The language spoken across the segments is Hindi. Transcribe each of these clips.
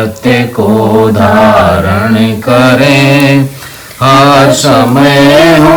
सत्य को धारण करें, हर समय हो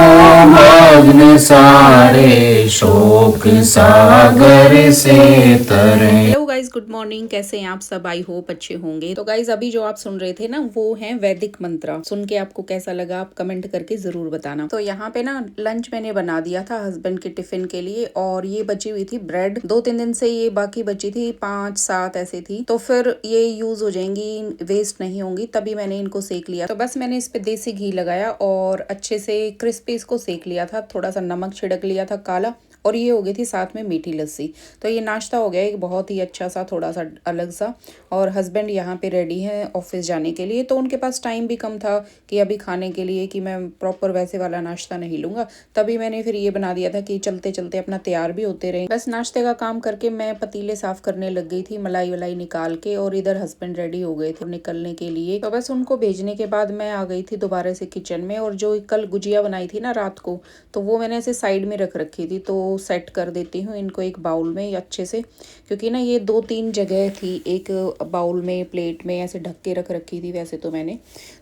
मग्न सारे, शोक सागर से तरें। Hello guys, good morning. कैसे हैं आप सब? आई होप अच्छे होंगे। तो गाइज अभी जो आप सुन रहे थे ना, वो है वैदिक मंत्र। सुन के आपको कैसा लगा आप कमेंट करके जरूर बताना। तो यहाँ पे ना लंच मैंने बना दिया था हस्बैंड के टिफिन के लिए, और ये बची हुई थी ब्रेड 2-3 दिन से, ये बाकी बची थी 5-7 ऐसे थी, तो फिर ये यूज हो जाएंगी, वेस्ट नहीं होंगी, तभी मैंने इनको सेक लिया। तो बस मैंने इस पे देसी घी लगाया और अच्छे से क्रिस्पी इसको सेक लिया था। थोड़ा सा नमक छिड़क लिया था काला, और ये हो गई थी साथ में मीठी लस्सी। तो ये नाश्ता हो गया एक बहुत ही अच्छा सा, थोड़ा सा अलग सा। और हस्बैंड यहाँ पे रेडी हैं ऑफिस जाने के लिए, तो उनके पास टाइम भी कम था कि अभी खाने के लिए कि मैं प्रॉपर वैसे वाला नाश्ता नहीं लूँगा, तभी मैंने फिर ये बना दिया था कि चलते चलते अपना तैयार भी होते रहे। बस नाश्ते का काम करके मैं पतीले साफ करने लग गई थी, मलाई वलाई निकाल के, और इधर हस्बैंड रेडी हो गए थे निकलने के लिए। तो बस उनको भेजने के बाद मैं आ गई थी दोबारा से किचन में, और जो कल गुजिया बनाई थी ना रात को, तो वो मैंने ऐसे साइड में रख रखी थी। तो सेट कर देती हूँ इनको एक बाउल में अच्छे से, क्योंकि ना ये 2-3 जगह थी, एक बाउल में प्लेट में ऐसे ढक के रख रखी थी वैसे तो मैंने,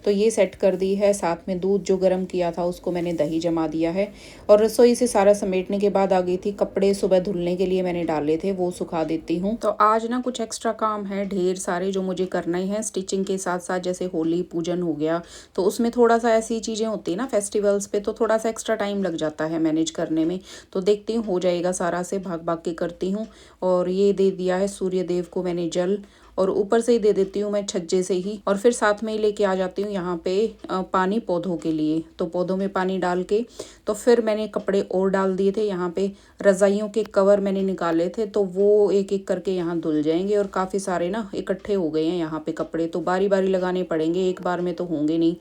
तो ये सेट कर दी है। साथ में दूध जो गर्म किया था उसको मैंने दही जमा दिया है, और रसोई से सारा समेटने के बाद आ गई थी। कपड़े सुबह धुलने के लिए मैंने डाले थे, वो सुखा देती हूँ। तो आज ना कुछ एक्स्ट्रा काम है ढेर सारे जो मुझे करना ही है स्टिचिंग के साथ साथ। जैसे होली पूजन हो गया, तो उसमें थोड़ा सा ऐसी चीज़ें होती है ना फेस्टिवल्स पे, तो थोड़ा सा एक्स्ट्रा टाइम लग जाता है मैनेज करने में। तो देखती हूँ हो जाएगा सारा, से भाग भाग के करती हूँ। और ये दे दिया है सूर्य देव को मैंने जल, और ऊपर से ही दे देती हूँ मैं छज्जे से ही, और फिर साथ में ही लेके आ जाती हूँ यहाँ पे पानी पौधों के लिए। तो पौधों में पानी डाल के, तो फिर मैंने कपड़े और डाल दिए थे यहाँ पे। रज़ाइयों के कवर मैंने निकाले थे, तो वो एक एक करके यहाँ धुल जाएंगे, और काफ़ी सारे ना इकट्ठे हो गए हैं यहाँ पे कपड़े, तो बारी बारी लगाने पड़ेंगे, एक बार में तो होंगे नहीं।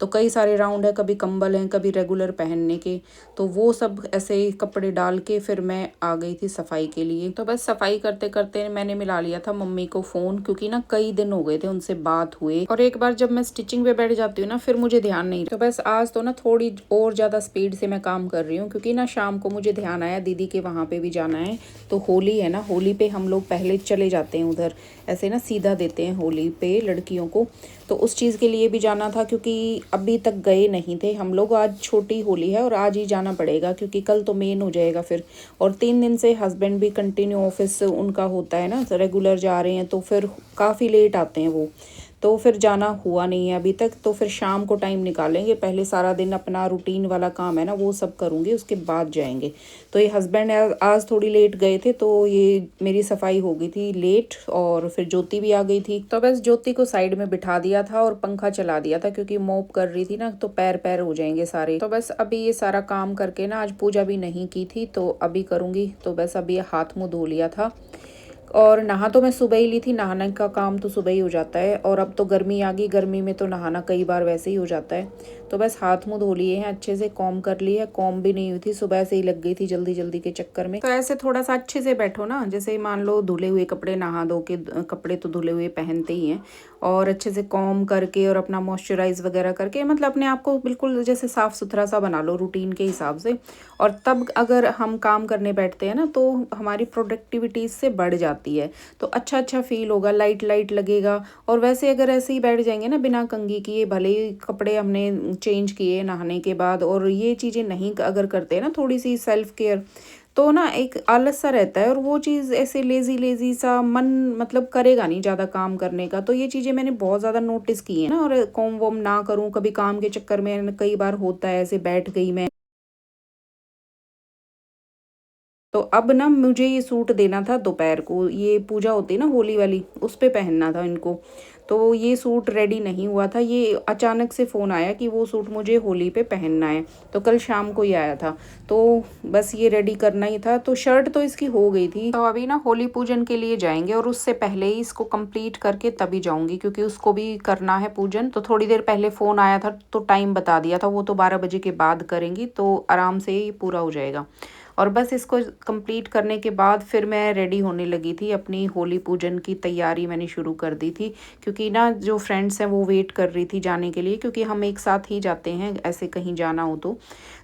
तो कई सारे राउंड है, कभी कंबल हैं, कभी रेगुलर पहनने के, तो वो सब ऐसे कपड़े डाल के फिर मैं आ गई थी सफाई के लिए। तो बस सफाई करते करते मैंने मिला लिया था मम्मी को फ़ोन, क्योंकि ना कई दिन हो गए थे उनसे बात हुए, और एक बार जब मैं स्टिचिंग पे बैठ जाती हूँ ना, फिर मुझे ध्यान नहीं। तो बस आज तो ना थोड़ी और ज़्यादा स्पीड से मैं काम कर रही हूँ, क्योंकि ना शाम को मुझे ध्यान आया दीदी के वहाँ पे भी जाना है। तो होली है ना, होली पे हम लोग पहले चले जाते हैं उधर, ऐसे ना सीधा देते हैं होली पे लड़कियों को। तो उस चीज़ के लिए भी जाना था, क्योंकि अभी तक गए नहीं थे हम लोग। आज छोटी होली है और आज ही जाना पड़ेगा, क्योंकि कल तो मेन हो जाएगा फिर। और 3 दिन से हस्बैंड भी कंटिन्यू ऑफिस उनका होता है ना, रेगुलर जा रहे हैं, तो फिर काफ़ी लेट आते हैं वो, तो फिर जाना हुआ नहीं है अभी तक। तो फिर शाम को टाइम निकालेंगे, पहले सारा दिन अपना रूटीन वाला काम है ना वो सब करूँगी, उसके बाद जाएंगे। तो ये हस्बैंड आज थोड़ी लेट गए थे, तो ये मेरी सफाई हो गई थी लेट, और फिर ज्योति भी आ गई थी। तो बस ज्योति को साइड में बिठा दिया था और पंखा चला दिया था, क्योंकि मॉप कर रही थी ना, तो पैर पैर हो जाएंगे सारे। तो बस अभी ये सारा काम करके ना, आज पूजा भी नहीं की थी तो अभी करूँगी। तो बस अभी हाथ मुँह धो लिया था, और नहा तो मैं सुबह ही ली थी, नहाने का काम तो सुबह ही हो जाता है। और अब तो गर्मी आ गई, गर्मी में तो नहाना कई बार वैसे ही हो जाता है। तो बस हाथ मुंह धो लिए हैं अच्छे से, कॉम कर ली है, कॉम भी नहीं हुई थी, सुबह से ही लग गई थी जल्दी जल्दी के चक्कर में। तो ऐसे थोड़ा सा अच्छे से बैठो ना, जैसे मान लो धुले हुए कपड़े, नहा धो के कपड़े तो धुले हुए पहनते ही हैं, और अच्छे से कॉम करके और अपना मॉइस्चराइज वगैरह करके, मतलब अपने आप को बिल्कुल जैसे साफ सुथरा सा बना लो रूटीन के हिसाब से। और तब अगर हम काम करने बैठते हैं ना, तो हमारी प्रोडक्टिविटी इससे बढ़ जाती है, तो अच्छा अच्छा फील होगा, लाइट लाइट लगेगा। और वैसे अगर ऐसे ही बैठ जाएंगे ना बिना कंघी किए, भले ही कपड़े हमने चेंज किए नहाने के बाद, और ये चीज़ें नहीं अगर करते हैं ना थोड़ी सी सेल्फ केयर, तो ना एक आलस सा रहता है, और वो चीज़ ऐसे लेजी लेजी सा मन मतलब करेगा नहीं ज़्यादा काम करने का। तो ये चीज़ें मैंने बहुत ज़्यादा नोटिस की है ना। और कॉम वॉम ना करूँ, कभी काम के चक्कर में कई बार होता है ऐसे बैठ गई मैं। तो अब ना मुझे ये सूट देना था दोपहर को, ये पूजा होती है ना होली वाली, उस पे पहनना था इनको। तो ये सूट रेडी नहीं हुआ था, ये अचानक से फ़ोन आया कि वो सूट मुझे होली पे पहनना है, तो कल शाम को ही आया था। तो बस ये रेडी करना ही था। तो शर्ट तो इसकी हो गई थी, तो अभी ना होली पूजन के लिए जाएंगे, और उससे पहले ही इसको कंप्लीट करके तभी जाऊंगी, क्योंकि उसको भी करना है पूजन। तो थोड़ी देर पहले फ़ोन आया था तो टाइम बता दिया था, वो तो 12 बजे के बाद करेंगी, तो आराम से ही पूरा हो जाएगा। और बस इसको कंप्लीट करने के बाद फिर मैं रेडी होने लगी थी, अपनी होली पूजन की तैयारी मैंने शुरू कर दी थी, क्योंकि ना जो फ्रेंड्स हैं वो वेट कर रही थी जाने के लिए, क्योंकि हम एक साथ ही जाते हैं ऐसे कहीं जाना हो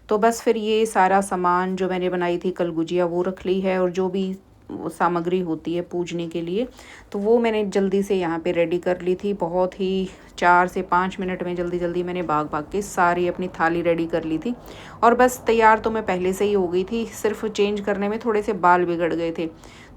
तो बस फिर ये सारा सामान जो मैंने बनाई थी कल गुजिया वो रख ली है, और जो भी सामग्री होती है पूजने के लिए, तो वो मैंने जल्दी से यहाँ पे रेडी कर ली थी। बहुत ही 4 से 5 मिनट में जल्दी जल्दी मैंने भाग के सारी अपनी थाली रेडी कर ली थी। और बस तैयार तो मैं पहले से ही हो गई थी, सिर्फ चेंज करने में थोड़े से बाल बिगड़ गए थे।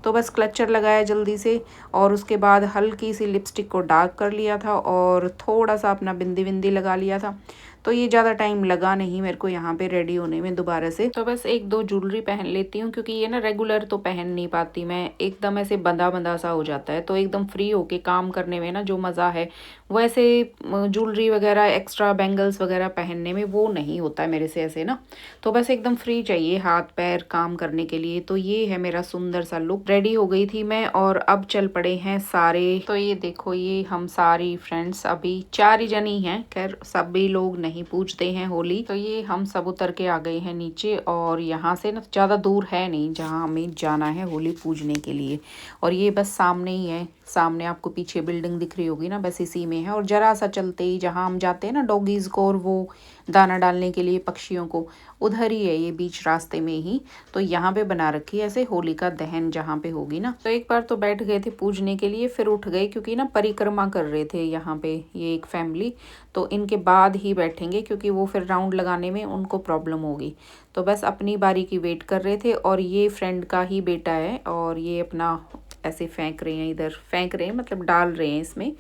तो बस क्लचर लगाया जल्दी से, और उसके बाद हल्की सी लिपस्टिक को डार्क कर लिया था और थोड़ा सा अपना बिंदी बिंदी लगा लिया था। तो ये ज़्यादा टाइम लगा नहीं मेरे को यहाँ पे रेडी होने में दोबारा से। तो बस 1-2 ज्वेलरी पहन लेती हूँ, क्योंकि ये ना रेगुलर तो पहन नहीं पाती मैं, एकदम ऐसे बंधा बंधा सा हो जाता है। तो एकदम फ्री होके काम करने में ना जो मज़ा है, वो ऐसे ज्वेलरी वगैरह एक्स्ट्रा बैंगल्स वगैरह पहनने में वो नहीं होता है मेरे से ऐसे ना। तो बस एकदम फ्री चाहिए हाथ पैर काम करने के लिए। तो ये है मेरा सुंदर सा लुक। रेडी हो गई थी मैं और अब चल पड़े हैं सारे। तो ये देखो, ये हम सारी फ्रेंड्स अभी 4 ही जनी हैं, खैर सभी लोग नहीं पूजते हैं होली। तो ये हम सब उतर के आ गए हैं नीचे, और यहाँ से ना ज़्यादा दूर है नहीं जहाँ हमें जाना है होली पूजने के लिए। और ये बस सामने ही है, सामने आपको पीछे बिल्डिंग दिख रही होगी ना, बस इसी में है। और जरा सा चलते ही जहाँ हम जाते हैं ना डॉगीज़ को और वो दाना डालने के लिए पक्षियों को, उधर ही है ये बीच रास्ते में ही। तो यहाँ पे बना रखी है ऐसे होलिका दहन जहाँ पे होगी ना। तो एक बार तो बैठ गए थे पूजने के लिए, फिर उठ गए क्योंकि ना परिक्रमा कर रहे थे यहाँ पे ये एक फैमिली। तो इनके बाद ही बैठेंगे, क्योंकि वो फिर राउंड लगाने में उनको प्रॉब्लम होगी। तो बस अपनी बारी की वेट कर रहे थे। और ये फ्रेंड का ही बेटा है, और ये अपना ऐसे फेंक रहे हैं, इधर फेंक रहे हैं मतलब डाल रहे हैं इसमें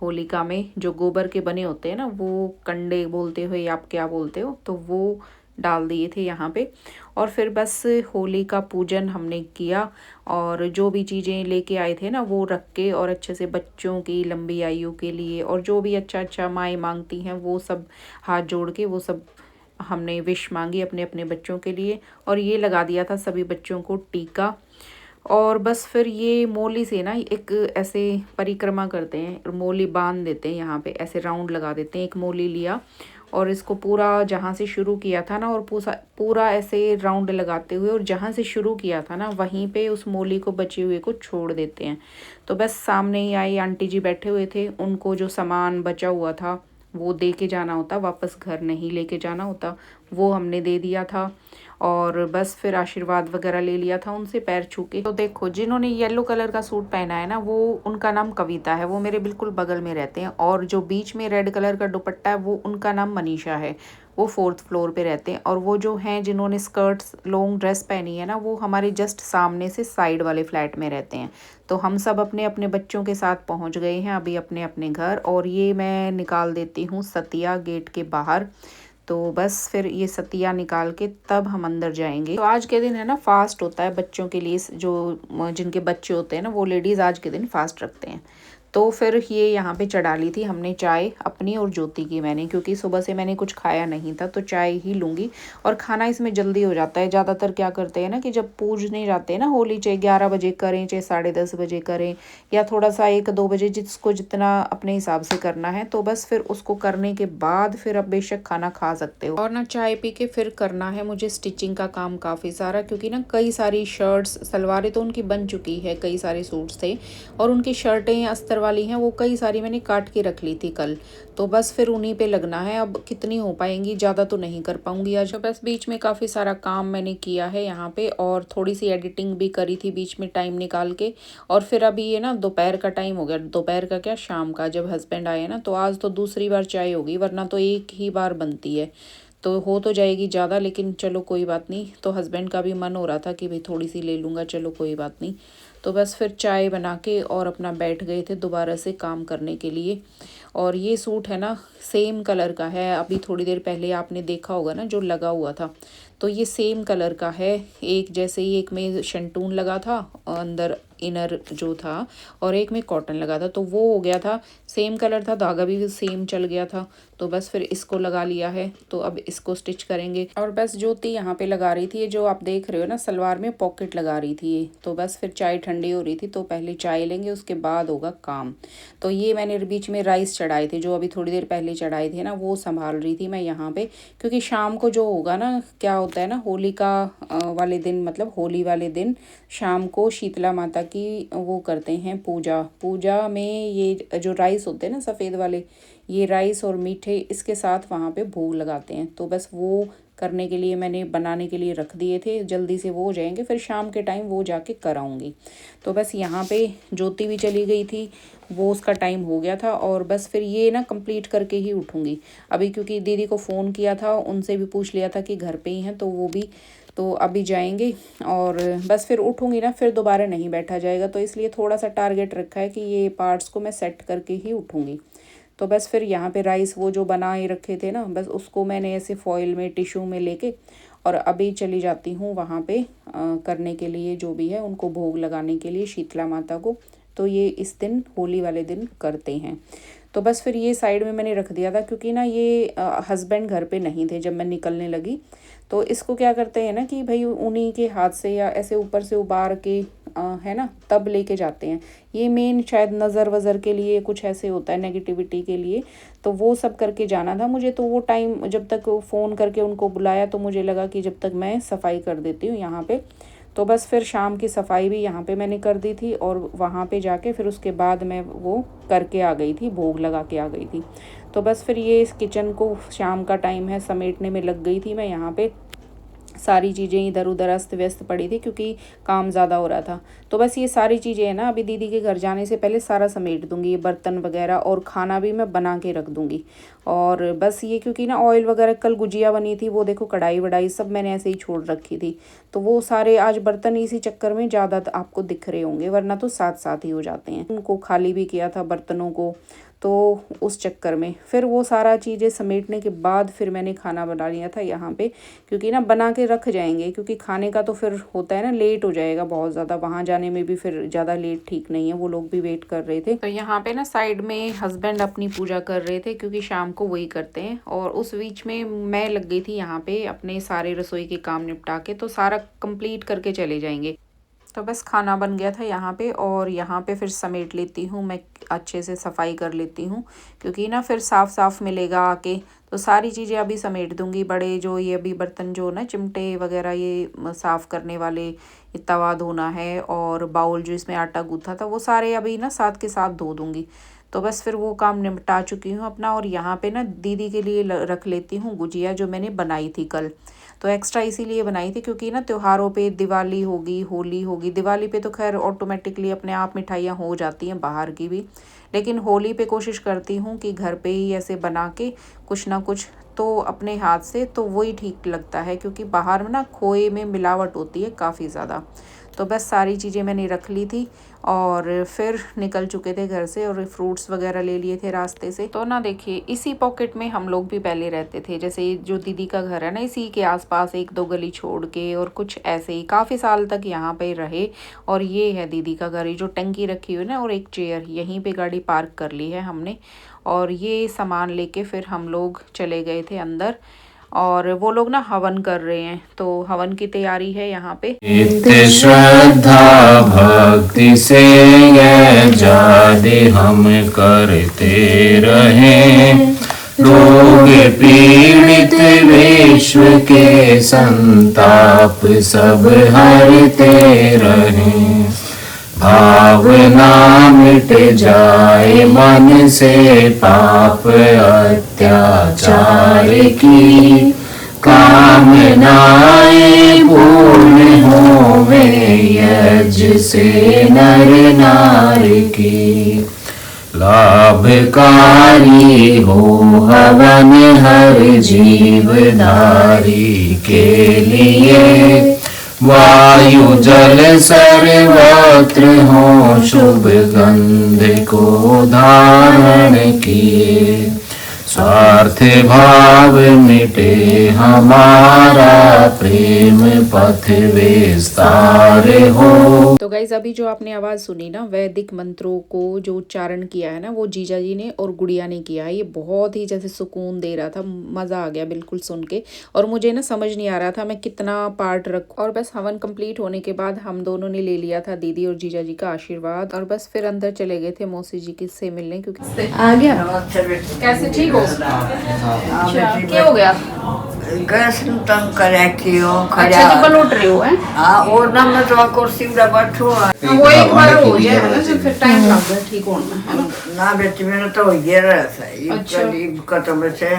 होलिका में जो गोबर के बने होते हैं ना, वो कंडे बोलते हो या आप क्या बोलते हो, तो वो डाल दिए थे यहाँ पे। और फिर बस होली का पूजन हमने किया, और जो भी चीज़ें लेके आए थे ना वो रख के, और अच्छे से बच्चों की लंबी आयु के लिए और जो भी अच्छा अच्छा माएँ मांगती हैं वो सब हाथ जोड़ के वो सब हमने विश मांगी अपने अपने बच्चों के लिए। और ये लगा दिया था सभी बच्चों को टीका। और बस फिर ये मोली से ना एक ऐसे परिक्रमा करते हैं, मोली बांध देते हैं यहाँ पे, ऐसे राउंड लगा देते हैं। एक मोली लिया और इसको पूरा जहाँ से शुरू किया था ना, और पूरा पूरा ऐसे राउंड लगाते हुए, और जहाँ से शुरू किया था ना वहीं पे उस मोली को बचे हुए को छोड़ देते हैं। तो बस सामने ही आई आंटी जी बैठे हुए थे, उनको जो सामान बचा हुआ था वो दे के जाना होता, वापस घर नहीं लेके जाना होता, वो हमने दे दिया था। और बस फिर आशीर्वाद वगैरह ले लिया था उनसे पैर छू के। तो देखो, जिन्होंने येलो कलर का सूट पहना है ना, वो उनका नाम कविता है, वो मेरे बिल्कुल बगल में रहते हैं। और जो बीच में रेड कलर का दुपट्टा है वो उनका नाम मनीषा है, वो 4th फ्लोर पे रहते हैं। और वो जो हैं जिन्होंने स्कर्ट्स लॉन्ग ड्रेस पहनी है ना, वो हमारे जस्ट सामने से साइड वाले फ्लैट में रहते हैं। तो हम सब अपने अपने बच्चों के साथ पहुंच गए हैं अभी अपने अपने घर। और ये मैं निकाल देती हूँ सतिया गेट के बाहर। तो बस फिर ये सतिया निकाल के तब हम अंदर जाएंगे। तो आज के दिन है ना फास्ट होता है बच्चों के लिए, जो जिनके बच्चे होते हैं ना वो लेडीज़ आज के दिन फास्ट रखते हैं। तो फिर ये यहाँ पे चढ़ा ली थी हमने चाय अपनी और ज्योति की मैंने, क्योंकि सुबह से मैंने कुछ खाया नहीं था तो चाय ही लूँगी। और खाना इसमें जल्दी हो जाता है। ज़्यादातर क्या करते हैं ना कि जब पूजने जाते हैं ना होली, चाहे 11 बजे करें चाहे 10:30 बजे करें, या थोड़ा सा 1-2 बजे, जिसको जितना अपने हिसाब से करना है, तो बस फिर उसको करने के बाद फिर अब बेशक खाना खा सकते हो। और ना चाय पी के फिर करना है मुझे स्टिचिंग का काम काफ़ी सारा, क्योंकि ना कई सारी शर्ट्स सलवारें तो उनकी बन चुकी है, कई सारे सूट्स थे, और उनकी शर्टें अस्तर वाली हैं वो कई सारी मैंने काट के रख ली थी कल। तो बस फिर उन्हीं पे लगना है। अब कितनी हो पाएंगी, ज़्यादा तो नहीं कर पाऊंगी आज। बस बीच में काफ़ी सारा काम मैंने किया है यहाँ पे, और थोड़ी सी एडिटिंग भी करी थी बीच में टाइम निकाल के। और फिर अभी ये ना दोपहर का टाइम हो गया, दोपहर का क्या शाम का, जब हस्बैंड आए ना, तो आज तो दूसरी बार चाय होगी, वरना तो एक ही बार बनती है। तो हो तो जाएगी ज़्यादा, लेकिन चलो कोई बात नहीं। तो हस्बैंड का भी मन हो रहा था कि भाई थोड़ी सी ले लूँगा, चलो कोई बात नहीं। तो बस फिर चाय बना के और अपना बैठ गए थे दोबारा से काम करने के लिए। और ये सूट है ना सेम कलर का है, अभी थोड़ी देर पहले आपने देखा होगा ना जो लगा हुआ था, तो ये सेम कलर का है। एक जैसे ही एक में शंटून लगा था अंदर इनर जो था, और एक में कॉटन लगा था, तो वो हो गया था सेम कलर था, धागा भी सेम चल गया था। तो बस फिर इसको लगा लिया है, तो अब इसको स्टिच करेंगे। और बस ज्योति यहाँ पे लगा रही थी, ये जो आप देख रहे हो ना सलवार में पॉकेट लगा रही थी ये। तो बस फिर चाय ठंडी हो रही थी, तो पहले चाय लेंगे उसके बाद होगा काम। तो ये मैंने बीच में राइस चढ़ाए थे, जो अभी थोड़ी देर पहले चढ़ाए थे ना, वो संभाल रही थी मैं यहाँ पे। क्योंकि शाम को जो होगा ना, क्या होता है ना होली का वाले दिन, मतलब होली वाले दिन शाम को शीतला माता की वो करते हैं पूजा। पूजा में ये जो राइस होते हैं ना सफ़ेद वाले, ये राइस और मीठे इसके साथ वहाँ पे भोग लगाते हैं। तो बस वो करने के लिए मैंने बनाने के लिए रख दिए थे, जल्दी से वो हो जाएंगे, फिर शाम के टाइम वो जाके कराऊंगी। तो बस यहाँ पे ज्योति भी चली गई थी, वो उसका टाइम हो गया था, और बस फिर ये ना कंप्लीट करके ही उठूँगी अभी, क्योंकि दीदी को फ़ोन किया था, उनसे भी पूछ लिया था कि घर पे ही हैं, तो वो भी तो अभी जाएंगे और बस फिर उठूँगी ना, फिर दोबारा नहीं बैठा जाएगा। तो इसलिए थोड़ा सा टारगेट रखा है कि ये पार्ट्स को मैं सेट करके ही उठूँगी। तो बस फिर यहाँ पे राइस वो जो बनाए रखे थे ना, बस उसको मैंने ऐसे फॉइल में टिश्यू में लेके और अभी चली जाती हूँ वहाँ पे करने के लिए, जो भी है उनको भोग लगाने के लिए शीतला माता को। तो ये इस दिन होली वाले दिन करते हैं। तो बस फिर ये साइड में मैंने रख दिया था, क्योंकि ना ये हस्बैंड घर पे नहीं थे जब मैं निकलने लगी। तो इसको क्या करते हैं ना कि भाई उन्हीं के हाथ से या ऐसे ऊपर से उबार के है ना, तब लेके जाते हैं। ये मेन शायद नज़र वज़र के लिए कुछ ऐसे होता है, नेगेटिविटी के लिए। तो वो सब करके जाना था मुझे। तो वो टाइम जब तक फ़ोन करके उनको बुलाया, तो मुझे लगा कि जब तक मैं सफाई कर देती हूँ यहाँ पे। तो बस फिर शाम की सफाई भी यहाँ पे मैंने कर दी थी, और वहाँ पे जाके फिर उसके बाद मैं वो करके आ गई थी, भोग लगा के आ गई थी। तो बस फिर ये इस किचन को शाम का टाइम है समेटने में लग गई थी मैं। यहाँ पे सारी चीज़ें इधर उधर अस्त व्यस्त पड़ी थी, क्योंकि काम ज़्यादा हो रहा था। तो बस ये सारी चीज़ें है ना, अभी दीदी के घर जाने से पहले सारा समेट दूंगी, ये बर्तन वगैरह, और खाना भी मैं बना के रख दूंगी। और बस ये क्योंकि ना ऑयल वगैरह, कल गुजिया बनी थी, वो देखो कढ़ाई वढ़ाई सब मैंने ऐसे ही छोड़ रखी थी। तो वो सारे आज बर्तन इसी चक्कर में ज़्यादा आपको दिख रहे होंगे, वरना तो साथ साथ ही हो जाते हैं। उनको खाली भी किया था बर्तनों को, तो उस चक्कर में फिर वो सारा चीज़ें समेटने के बाद फिर मैंने खाना बना लिया था यहाँ पे, क्योंकि ना बना के रख जाएंगे, क्योंकि खाने का तो फिर होता है ना लेट हो जाएगा बहुत ज़्यादा, वहाँ जाने में भी फिर ज़्यादा लेट ठीक नहीं है, वो लोग भी वेट कर रहे थे। तो यहाँ पे ना साइड में हस्बैंड अपनी पूजा कर रहे थे, क्योंकि शाम को वही करते हैं, और उस बीच में मैं लग गई थी यहाँ पे अपने सारे रसोई के काम निपटा के, तो सारा कंप्लीट करके चले जाएंगे। तो बस खाना बन गया था यहाँ पे, और यहाँ पे फिर समेट लेती हूँ मैं, अच्छे से सफाई कर लेती हूँ, क्योंकि ना फिर साफ़ साफ़ मिलेगा आके। तो सारी चीज़ें अभी समेट दूँगी, बड़े जो ये अभी बर्तन जो ना चिमटे वगैरह ये साफ़ करने वाले, ये तवा धोना है, और बाउल जो इसमें आटा गूँथा था, वो सारे अभी ना साथ के साथ धो दूँगी। तो बस फिर वो काम निपटा चुकी हूँ अपना। और यहाँ पे ना दीदी के लिए रख लेती हूँ गुजिया, जो मैंने बनाई थी कल। तो एक्स्ट्रा इसीलिए बनाई थी क्योंकि ना त्योहारों पे, दिवाली होगी, होली होगी, दिवाली पे तो खैर ऑटोमेटिकली अपने आप मिठाइयाँ हो जाती हैं बाहर की भी, लेकिन होली पे कोशिश करती हूँ कि घर पे ही ऐसे बना के कुछ ना कुछ तो अपने हाथ से, तो वही ठीक लगता है, क्योंकि बाहर में ना खोए में मिलावट होती है काफ़ी ज़्यादा। तो बस सारी चीज़ें मैंने रख ली थी, और फिर निकल चुके थे घर से, और फ्रूट्स वगैरह ले लिए थे रास्ते से। तो ना देखिए, इसी पॉकेट में हम लोग भी पहले रहते थे, जैसे जो दीदी का घर है ना, इसी के आसपास एक दो गली छोड़ के, और कुछ ऐसे ही काफ़ी साल तक यहाँ पे रहे। और ये है दीदी का घर, ये जो टंकी रखी हुई ना और एक चेयर, यहीं पे गाड़ी पार्क कर ली है हमने। और ये सामान लेके फिर हम लोग चले गए थे अंदर, और वो लोग ना हवन कर रहे हैं, तो हवन की तैयारी है यहाँ पे। नित्य श्रद्धा भक्ति से ये जादे हम करते रहे, रोग पीड़ित विश्व के संताप सब हरते रहे, भावना मिट जाए मन से पाप अत्याचार की, कामनाएं पूर्ण होवे यज्ञ से नर नारी की, लाभकारी हो हवन हर जीवधारी के लिए, वायु जल सर्वत्र हो शुभ गंध को धारण किए, स्वार्थ भाव मिटे हमारा प्रेम पथ विस्तार हो। तो गाइज अभी जो आपने आवाज़ सुनी ना, वैदिक मंत्रों को जो उच्चारण किया है ना, वो जीजा जी ने और गुड़िया ने किया है। ये बहुत ही जैसे सुकून दे रहा था, मज़ा आ गया बिल्कुल सुन के। और मुझे ना समझ नहीं आ रहा था मैं कितना पार्ट रखूं। और बस हवन कंप्लीट होने के बाद हम दोनों ने ले लिया था दीदी और जीजा जी का आशीर्वाद, और बस फिर अंदर चले गए थे मौसी जी से मिलने, क्योंकि आ गया। कैसे ठीक हो? क्या हो गया? गैस नु तंग करे कियो अच्छा जी, पलट रहे हो हैं? हां और ना मैं तो कुर्सी पे बैठो वो एक बार हो जाए ना, फिर टाइम लगता है ठीक होने में, है ना। ना बेटी मेरा तो ये रहता है ये अच्छा। करीब कतम से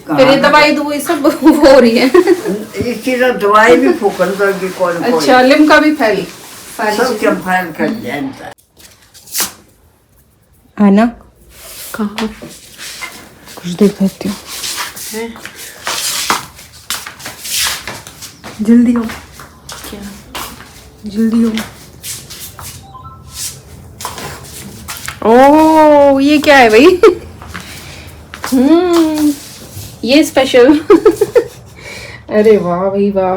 फिर ये दवाई दवाई सब हो रही है। इसकी तो दवाई भी फूकन तो की कौन अच्छा लिम्का भी फैली सारी सब चीजें। क्या फैल कर जानता आना कहाँ कुछ दिखाती हूँ जल्दी हो क्या जल्दी हो। ओ ये क्या है भाई? ये स्पेशल। अरे वाह भाई वाह।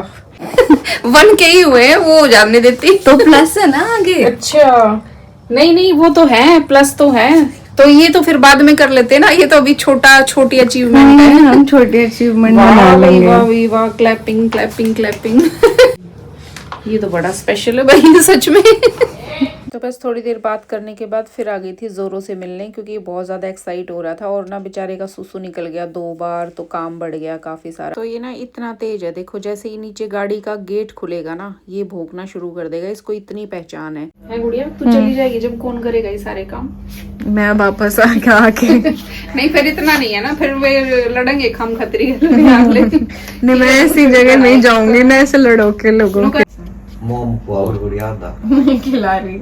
1 के ही हुए हैं, वो जानने देती तो प्लस है ना आगे। अच्छा नहीं नहीं वो तो है प्लस तो है, तो ये तो फिर बाद में कर लेते हैं ना, ये तो अभी छोटी अचीवमेंट है। हम छोटी अचीवमेंट वाह बना भाई लेंगे। वाह भाई वाह क्लैपिंग क्लैपिंग क्लैपिंग। ये तो बड़ा स्पेशल है भाई सच में। तो बस थोड़ी देर बात करने के बाद फिर आ गई थी जोरों से मिलने, क्योंकि बहुत ज्यादा एक्साइट हो रहा था और ना बेचारे का सुसु निकल गया 2 बार, तो काम बढ़ गया काफी सारा। तो ये ना इतना तेज है, देखो जैसे ही नीचे गाड़ी का गेट खुलेगा ना ये भौंकना शुरू कर देगा, इसको इतनी पहचान है गुड़िया। तू चली जाएगी जब कौन करेगा ये सारे काम? मैं वापस आके नहीं फिर इतना नहीं है ना, फिर वे लड़ेंगे हम खतरी। नहीं मैं ऐसी जगह नहीं जाऊंगी ना, ऐसे लड़ो के लोगों को मोम पावर गुड़िया दा खिला रही।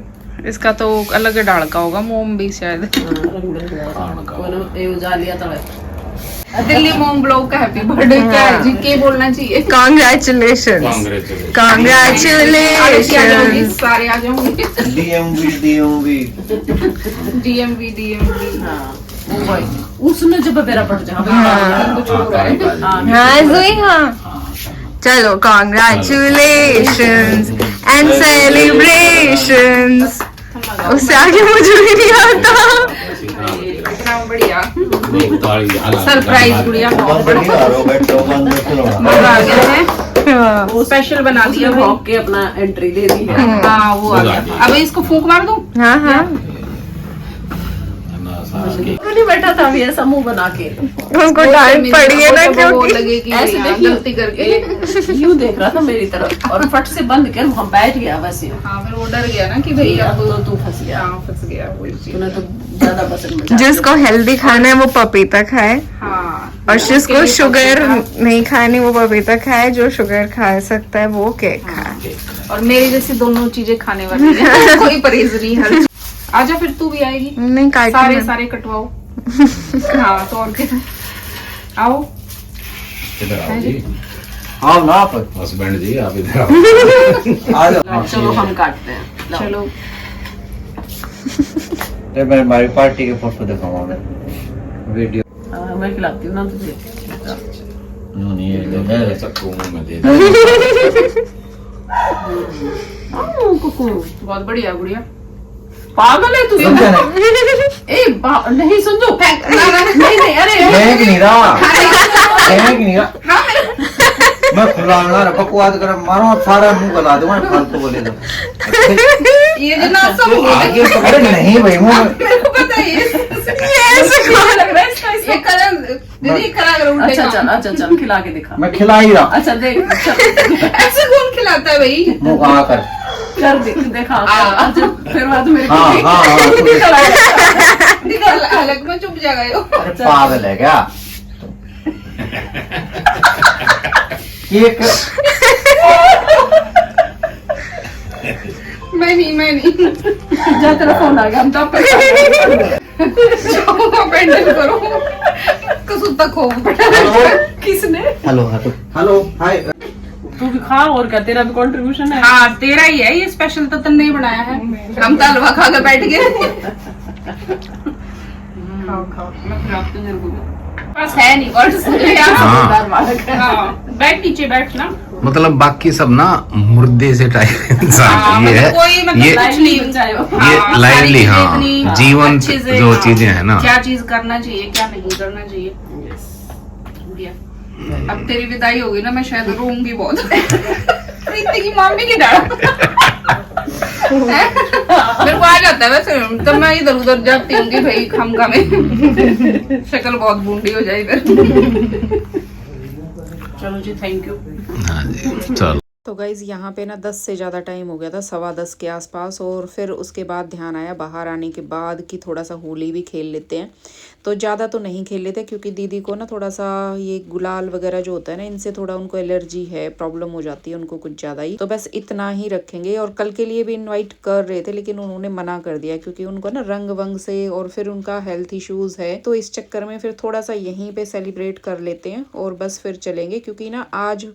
इसका तो अलग डाल का होगा मोम भी शायद। दिल्ली मोम ब्लॉग का हैप्पी बर्थडे क्या है जी, के बोलना चाहिए? Congratulation congratulation. कांग्रेचुलेशन। सारे आ जाऊंगे। डीएमवी डीएमवी उसने जब मेरा पड़ जा हाँ जुई हाँ चलो कांग्रेचुलेशंस एंड सेलिब्रेशंस। उससे आगे मुझे भी नहीं आता। इतना बढ़िया सरप्राइज गुड़िया, बहुत बढ़िया मजा आ गया है। वो स्पेशल बना दिया भाई। के अपना एंट्री दे दी है। हाँ वो आ गया। अब इसको फूंक मार दूं? हाँ हाँ नहीं बैठा था अभी ऐसा मुंह बना के उनको डांट पड़ी है ना, वो क्योंकि लगे कि ऐसे हाँ, देखिए। गलती करके। यूं देख रहा था मेरी तरफ और फट से बंद कर हम बैठ गया बस यूं। हाँ फिर वो डर गया ना कि भाई अब तो तू फंस गया। हाँ फंस गया वही चीज। तूने तो ज्यादा पसंद मजा जिसको हेल्दी खाना है वो पपीता खाए हाँ और जिसको शुगर नहीं खानी वो पपीता खाए, जो शुगर खा सकता है वो केक खाए। और मेरी जैसी दोनों चीजें खाने वाली है। कोई परहेज नहीं है। आजा फिर तू भी आएगी, नहीं काटना सारे कटवाओ। हाँ तो और क्या, आओ इधर आओ जी। आओ ना आप हस्बैंड जी आप इधर आओ। आ जाओ चलो हम काटते हैं। लाओ। चलो। तो मैं हमारी पार्टी के फोटो दिखाऊंगा मैं वीडियो मैं खिलाती हूँ ना तुझे। नहीं ये ले ले सबको मुंह में दे दे। कुकू बहुत बढ़िया गुड़िया। पागल है तू। समझा नहीं नहीं समझो नहीं अरे फेंक नहीं रहा फेंक नहीं रहा मैं खुलाना रहा बकवास कर मारो सारा मुंह गला दूंगा फालतू बोले तो ये जो ना सब आगे अरे नहीं भाई मुंह मेरे को पता है ये लग रहा है इसका, ये कलर दीदी कलर उल्टे अच्छा काम। चल चल खिला के दिखा। मैं खिला ही रहा अच्छा देख चल, ऐसे कौन खिलाता है भाई? मुंह आ कर कर देखा। अच्छा फिर बाद मेरे हाँ हाँ हाँ तू देख। निकल अलग में चुप जाएगा यो। अरे पागल है क्या केक मैं नहीं जा तेरा फोन आ गया हम तो पेंडल करो कसुत्ता खो किसने हेलो हेलो हाय तू भी खा और क्या तेरा भी कंट्रीब्यूशन है। हाँ तेरा ही है ये, स्पेशल तो तुमने ही बनाया है। हम तो हलवा खा के बैठ गए। खाओ मैं खिलाती हूँ तेरे को भी। बस है नहीं वर्ड्स। हाँ बैठ नीचे बैठ ना। मतलब बाकी सब ना मुर्दे से टाइप इंसान ये है, कोई मतलब ये कुछ नहीं ये लाइवली हाँ जीवंत जो चीजें हैं ना। क्या चीज करना चाहिए क्या नहीं करना चाहिए। बढ़िया। अब तेरी विदाई होगी ना मैं शायद रोऊंगी बहुत। प्रीति की मम्मी की डांट। मेरे को आ जाता है वैसे, तब मैं इधर उधर जाती हूँ कि भाई खमका में शक्ल बहुत बूंदी हो जाए इधर। चलो जी थैंक यू। हाँ जी चलो। तो गाइज़ यहाँ पे ना 10 से ज़्यादा टाइम हो गया था, 10:15 के आसपास। और फिर उसके बाद ध्यान आया बाहर आने के बाद कि थोड़ा सा होली भी खेल लेते हैं। तो ज़्यादा तो नहीं खेल लेते क्योंकि दीदी को ना थोड़ा सा ये गुलाल वगैरह जो होता है ना, इनसे थोड़ा उनको एलर्जी है, प्रॉब्लम हो जाती है उनको कुछ ज़्यादा ही। तो बस इतना ही रखेंगे। और कल के लिए भी इन्वाइट कर रहे थे लेकिन उन्होंने मना कर दिया क्योंकि उनको ना रंग वंग से और फिर उनका हेल्थ इश्यूज़ है, तो इस चक्कर में फिर थोड़ा सा यहीं पे सेलिब्रेट कर लेते हैं और बस फिर चलेंगे। क्योंकि ना आज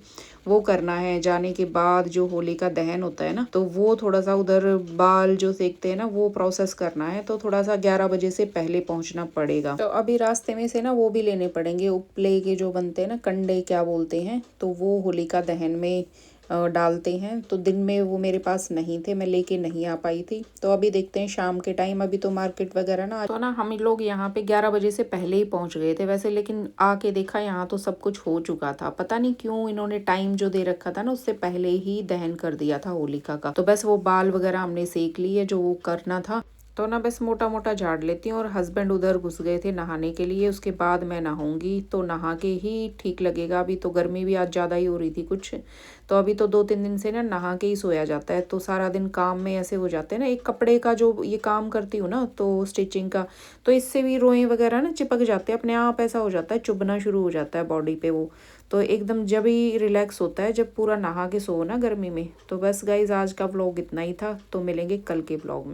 वो करना है, जाने के बाद जो होली का दहन होता है ना, तो वो थोड़ा सा उधर बाल जो सेकते हैं ना वो प्रोसेस करना है, तो थोड़ा सा 11 बजे से पहले पहुंचना पड़ेगा। तो अभी रास्ते में से ना वो भी लेने पड़ेंगे, उपले के जो बनते हैं ना, कंडे क्या बोलते हैं, तो वो होली का दहन में डालते हैं। तो दिन में वो मेरे पास नहीं थे, मैं लेके नहीं आ पाई थी। तो अभी देखते हैं शाम के टाइम, अभी तो मार्केट वगैरह ना, तो ना हम लोग यहाँ पे 11 बजे से पहले ही पहुंच गए थे वैसे, लेकिन आके देखा यहाँ तो सब कुछ हो चुका था। पता नहीं क्यों इन्होंने टाइम जो दे रखा था ना उससे पहले ही दहन कर दिया था होलिका का। तो बस वो बाल वगैरह हमने सेक लिए जो वो करना था। तो ना बस मोटा मोटा झाड़ लेती हूँ। और हस्बैंड उधर घुस गए थे नहाने के लिए, उसके बाद मैं नहाऊंगी, तो नहा के ही ठीक लगेगा। अभी तो गर्मी भी आज ज़्यादा ही हो रही थी कुछ, तो अभी तो 2-3 दिन से ना नहा के ही सोया जाता है। तो सारा दिन काम में ऐसे हो जाते हैं ना, एक कपड़े का जो ये काम करती हूँ ना, तो स्टिचिंग का, तो इससे भी रोएं वगैरह ना चिपक जाते हैं अपने आप, ऐसा हो जाता है, चुभना शुरू हो जाता है बॉडी पे वो। तो एकदम जब ही रिलैक्स होता है जब पूरा नहा के सो ना गर्मी में। तो बस गाइज आज का व्लॉग इतना ही था, तो मिलेंगे कल के व्लॉग में।